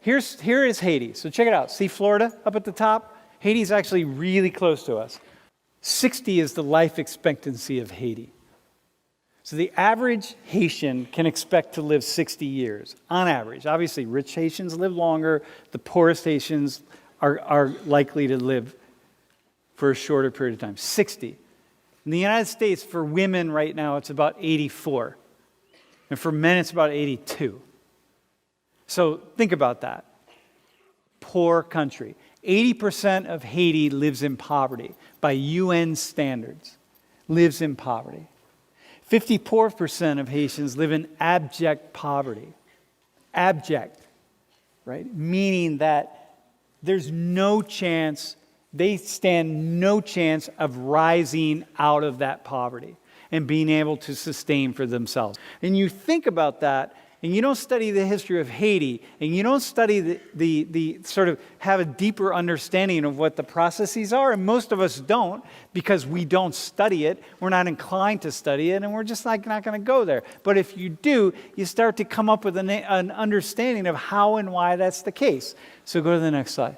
Here is Haiti. So check it out. See Florida up at the top? Haiti's actually really close to us. 60 is the life expectancy of Haiti. So the average Haitian can expect to live 60 years, on average. Obviously, rich Haitians live longer. The poorest Haitians are likely to live for a shorter period of time. 60. In the United States, for women right now, it's about 84. And for men, it's about 82. So think about that. Poor country. 80% of Haiti lives in poverty by UN standards. Lives in poverty. 54% of Haitians live in abject poverty. Abject, right? Meaning that there's no chance, they stand no chance of rising out of that poverty and being able to sustain for themselves. And you think about that, and you don't study the history of Haiti, and you don't study the sort of have a deeper understanding of what the processes are, and most of us don't because we don't study it, we're not inclined to study it, and we're just not going to go there. But if you do, you start to come up with an understanding of how and why that's the case. So go to the next slide.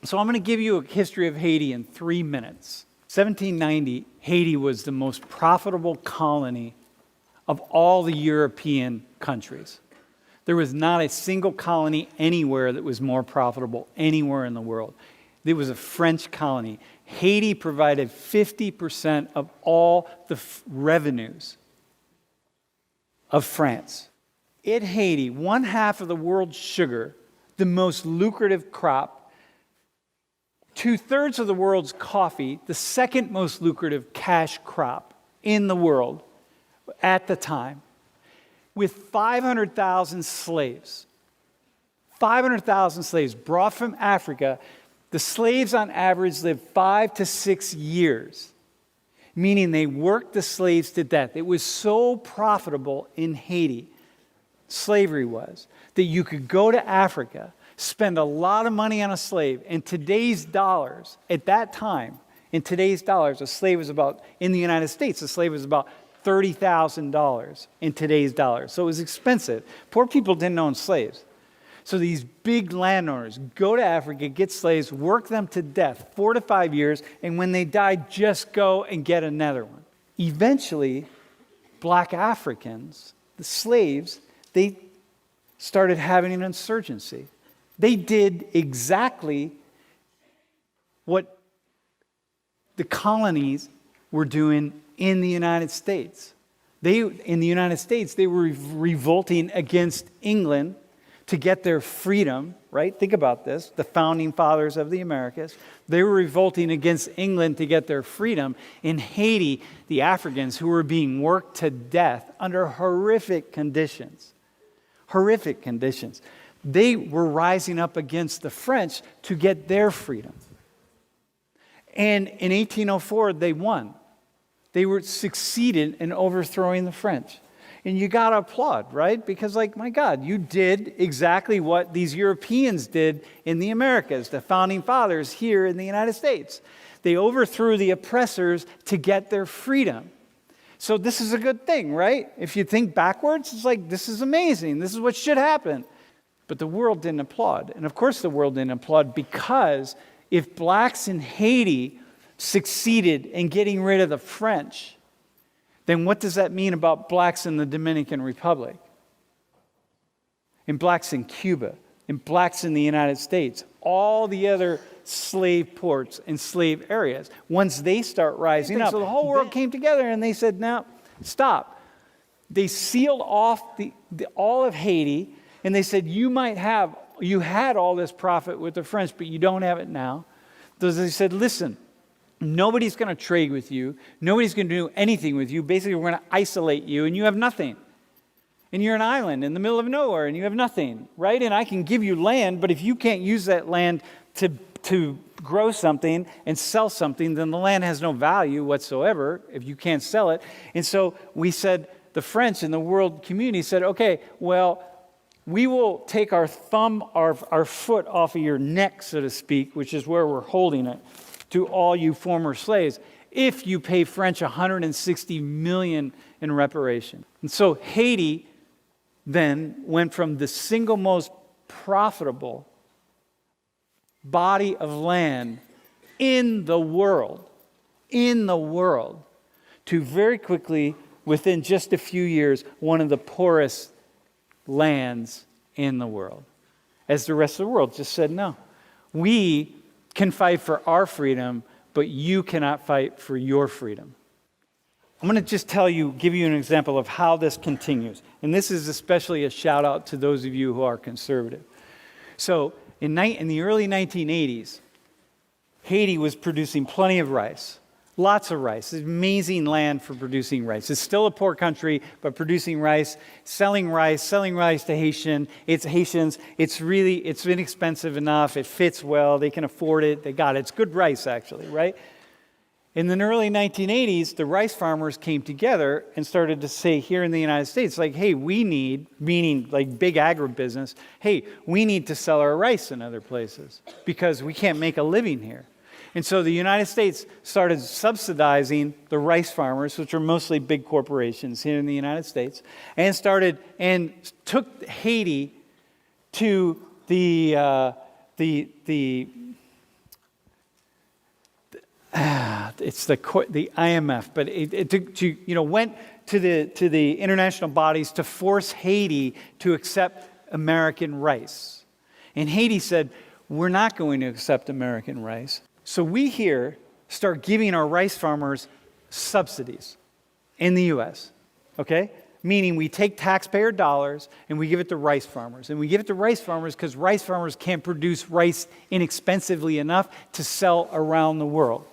So I'm going to give you a history of Haiti in 3 minutes. 1790, Haiti was the most profitable colony of all the European countries. There was not a single colony anywhere that was more profitable anywhere in the world. It was a French colony. Haiti provided 50% of all the revenues of France. In Haiti, 1/2 of the world's sugar, the most lucrative crop, 2/3 of the world's coffee, the second most lucrative cash crop in the world, at the time, with 500,000 slaves. 500,000 slaves brought from Africa. The slaves on average lived 5 to 6 years, meaning they worked the slaves to death. It was so profitable in Haiti, slavery was, that you could go to Africa, spend a lot of money on a slave. In today's dollars, at that time, in today's dollars, a slave was about, in the United States, a slave was about $30,000 in today's dollars. So it was expensive. Poor people didn't own slaves. So these big landowners go to Africa, get slaves, work them to death, 4 to 5 years, and when they die, just go and get another one. Eventually, black Africans, the slaves, they started having an insurgency. They did exactly what the colonies were doing in the United States. In the United States, they were revolting against England to get their freedom, right? Think about this, the founding fathers of the Americas. They were revolting against England to get their freedom. In Haiti, the Africans who were being worked to death under horrific conditions, they were rising up against the French to get their freedom. And in 1804, they won. They were succeeded in overthrowing the French. And you got to applaud, right? Because, my God, you did exactly what these Europeans did in the Americas, the founding fathers here in the United States. They overthrew the oppressors to get their freedom. So this is a good thing, right? If you think backwards, it's this is amazing. This is what should happen. But the world didn't applaud. And of course the world didn't applaud because if blacks in Haiti succeeded in getting rid of the French, then what does that mean about blacks in the Dominican Republic? And blacks in Cuba, and blacks in the United States, all the other slave ports and slave areas, once they start rising up. So the whole world came together and they said, now, stop. They sealed off all of Haiti, and they said, you had all this profit with the French, but you don't have it now. So they said, listen, nobody's going to trade with you. Nobody's going to do anything with you. Basically, we're going to isolate you, and you have nothing. And you're an island in the middle of nowhere, and you have nothing, right? And I can give you land, but if you can't use that land to grow something and sell something, then the land has no value whatsoever if you can't sell it. And so we said, the French and the world community said, okay, well, we will take our thumb, our foot off of your neck, so to speak, which is where we're holding it, to all you former slaves, if you pay French $160 million in reparation. And so Haiti then went from the single most profitable body of land in the world, to very quickly, within just a few years, one of the poorest lands in the world. As the rest of the world just said, no. We can fight for our freedom, but you cannot fight for your freedom. I'm going to just give you an example of how this continues. And this is especially a shout out to those of you who are conservative. So in the early 1980s, Haiti was producing plenty of rice. Lots of rice. It's amazing land for producing rice. It's still a poor country, but producing rice, selling rice to Haitians. It's inexpensive enough. It fits well. They can afford it. They got it. It's good rice, actually, right? In the early 1980s, the rice farmers came together and started to say here in the United States, like, hey, we need, meaning like big agribusiness, hey, we need to sell our rice in other places because we can't make a living here. And so the United States started subsidizing the rice farmers, which are mostly big corporations here in the United States, and took Haiti to the IMF, but it went to the international bodies to force Haiti to accept American rice. And Haiti said, we're not going to accept American rice. So we here start giving our rice farmers subsidies in the U.S., okay? Meaning we take taxpayer dollars and we give it to rice farmers. And we give it to rice farmers because rice farmers can't produce rice inexpensively enough to sell around the world.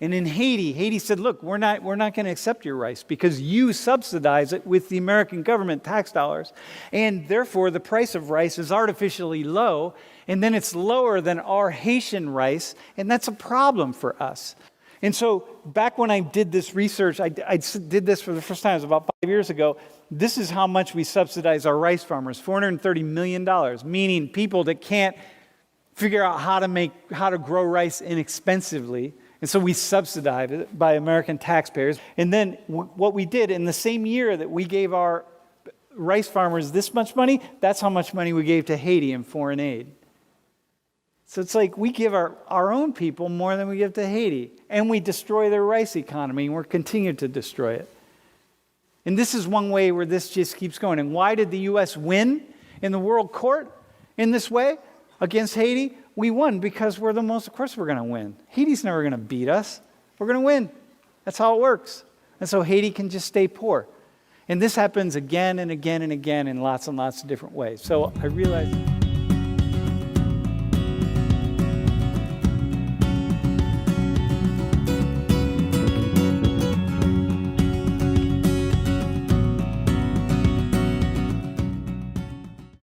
And in Haiti said, look, we're not going to accept your rice because you subsidize it with the American government tax dollars. And therefore, the price of rice is artificially low. And then it's lower than our Haitian rice. And that's a problem for us. And so back when I did this research, I did this for the first time, it was about 5 years ago. This is how much we subsidize our rice farmers, $430 million, meaning people that can't figure out how to grow rice inexpensively. And so we subsidize it by American taxpayers. And then what we did in the same year that we gave our rice farmers this much money, that's how much money we gave to Haiti in foreign aid. So it's like we give our own people more than we give to Haiti. And we destroy their rice economy, and we're continuing to destroy it. And this is one way where this just keeps going. And why did the U.S. win in the world court in this way against Haiti? We won because of course we're going to win. Haiti's never going to beat us. We're going to win. That's how it works. And so Haiti can just stay poor. And this happens again and again and again in lots and lots of different ways. So I realized...